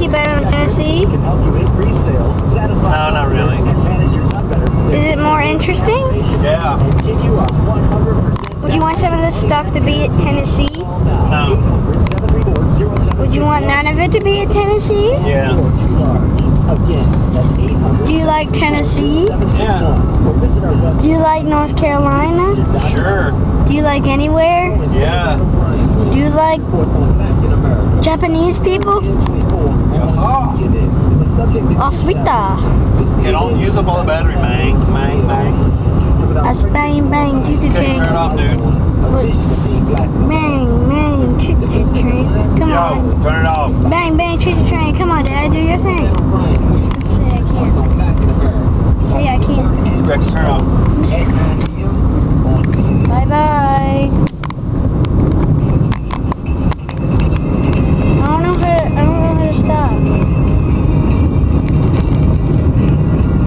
like it better than Tennessee? No, not really. Is it more interesting? Yeah. Would you want some of this stuff to be at Tennessee? No. Would you want none of it to be at Tennessee? Yeah. Do you like Tennessee? Yeah. Do you like North Carolina? Sure. Do you like anywhere? Yeah. Do you like Japanese people? Oh. Oh, sweeta. Okay, don't use up all the battery, man. Bang, bang. That's bang, bang, choo choo Okay, turn it train. off, dude. Bang, bang, choo choo train. Come Yo, on. turn it off. Bang, bang, choo choo train. Come on, Dad, do your thing. Say I can't. Say I can't. Rex, turn it off.